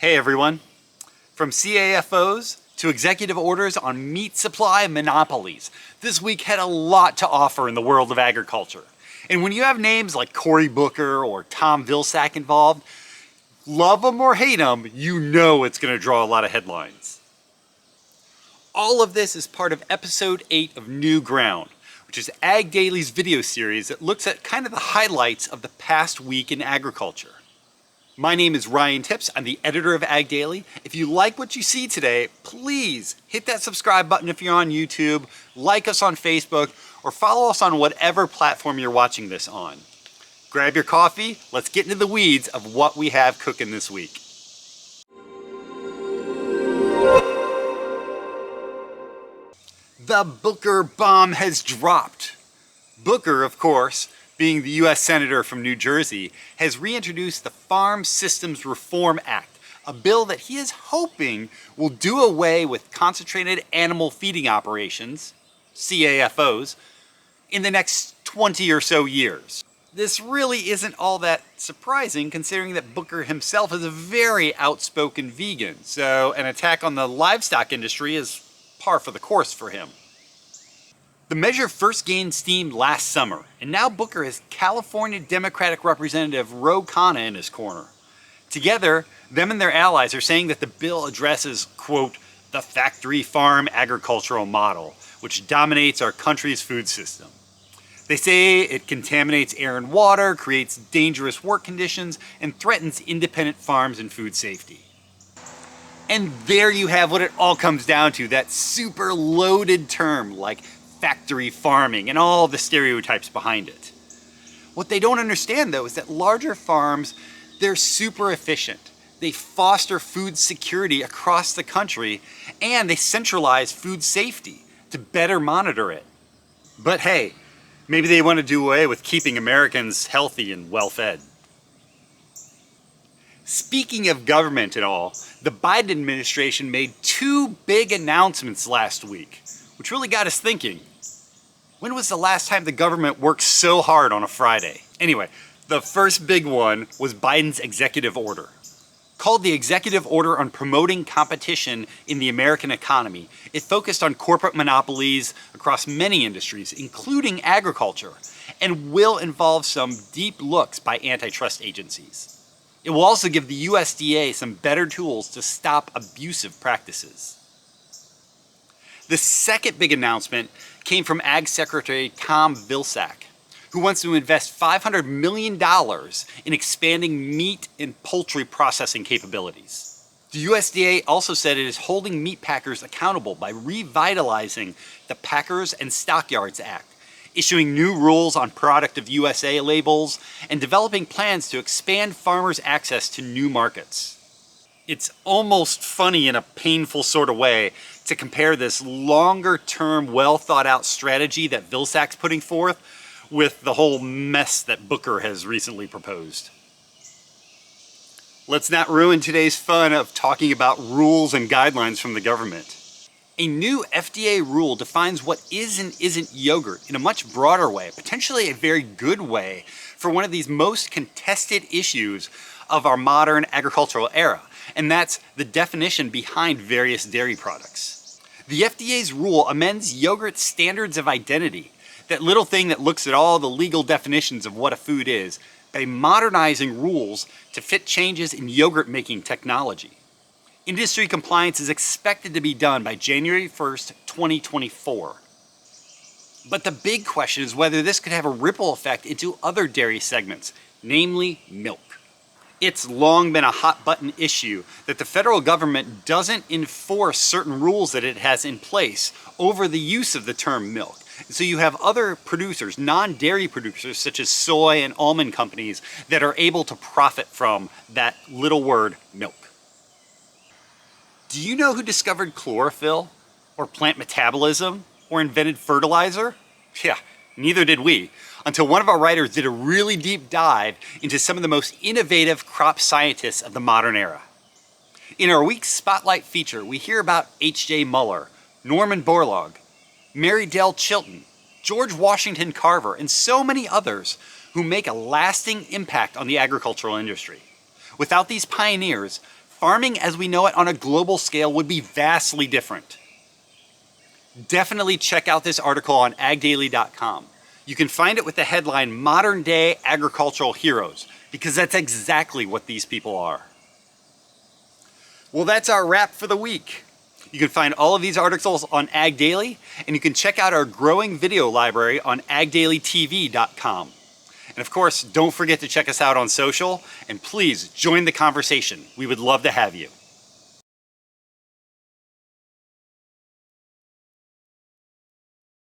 Hey everyone. From CAFOs to executive orders on meat supply monopolies, this week had a lot to offer in the world of agriculture. And when you have names like Cory or Tom Vilsack involved, love them or hate them, you know it's going to draw a lot of headlines. All of this is part of episode 8 of New Ground, which is Ag Daily's video series that looks at kind of the highlights of the past week in agriculture. My name is Ryan Tips. I'm the editor of Ag Daily. If you like what you see today, please hit that subscribe button if you're on YouTube, like us on Facebook, or follow us on whatever platform you're watching this on. Grab your coffee, let's get into the weeds of what we have cooking this week. The Booker bomb has dropped. Booker, of course, being the U.S. Senator from New Jersey, has reintroduced the Farm Systems Reform Act, a bill that he is hoping will do away with concentrated animal feeding operations, CAFOs, in the next 20 or so years. This really isn't all that surprising considering that Booker himself is a very outspoken vegan, so an attack on the livestock industry is par for the course for him. The measure first gained steam last summer, and now Booker has California Democratic Representative Ro Khanna in his corner. Together, them and their allies are saying that the bill addresses, quote, the factory farm agricultural model, which dominates our country's food system. They say it contaminates air and water, creates dangerous work conditions, and threatens independent farms and food safety. And there you have what it all comes down to, that super loaded term like factory farming and all the stereotypes behind it. What they don't understand though is that larger farms, they're super efficient. They foster food security across the country and they centralize food safety to better monitor it. But hey, maybe they want to do away with keeping Americans healthy and well-fed. Speaking of government and all, the Biden administration made 2 big announcements last week, which really got us thinking. When was the last time the government worked so hard on a Friday? Anyway, the first big one was Biden's executive order. Called the Executive Order on Promoting Competition in the American Economy, it focused on corporate monopolies across many industries, including agriculture, and will involve some deep looks by antitrust agencies. It will also give the USDA some better tools to stop abusive practices. The second big announcement came from Ag Secretary Tom Vilsack, who wants to invest $500 million in expanding meat and poultry processing capabilities. The USDA also said it is holding meat packers accountable by revitalizing the Packers and Stockyards Act, issuing new rules on Product of USA labels, and developing plans to expand farmers' access to new markets. It's almost funny in a painful sort of way to compare this longer-term, well-thought-out strategy that Vilsack's putting forth with the whole mess that Booker has recently proposed. Let's not ruin today's fun of talking about rules and guidelines from the government. A new FDA rule defines what is and isn't yogurt in a much broader way, potentially a very good way for one of these most contested issues of our modern agricultural era, and that's the definition behind various dairy products. The FDA's rule amends yogurt's standards of identity, that little thing that looks at all the legal definitions of what a food is, by modernizing rules to fit changes in yogurt making technology. Industry compliance is expected to be done by January 1st, 2024. But the big question is whether this could have a ripple effect into other dairy segments, namely milk. It's long been a hot button issue that the federal government doesn't enforce certain rules that it has in place over the use of the term milk. And so you have other producers, non-dairy producers, such as soy and almond companies, that are able to profit from that little word milk. Do you know who discovered chlorophyll, or plant metabolism, or invented fertilizer? Yeah, neither did we, until one of our writers did a really deep dive into some of the most innovative crop scientists of the modern era. In our week's Spotlight feature, we hear about H.J. Muller, Norman Borlaug, Mary Dell Chilton, George Washington Carver, and so many others who make a lasting impact on the agricultural industry. Without these pioneers, farming as we know it on a global scale would be vastly different. Definitely check out this article on agdaily.com. You can find it with the headline Modern Day Agricultural Heroes, because that's exactly what these people are. Well, that's our wrap for the week. You can find all of these articles on Ag Daily, and you can check out our growing video library on agdailytv.com. And of course, don't forget to check us out on social, and please join the conversation. We would love to have you.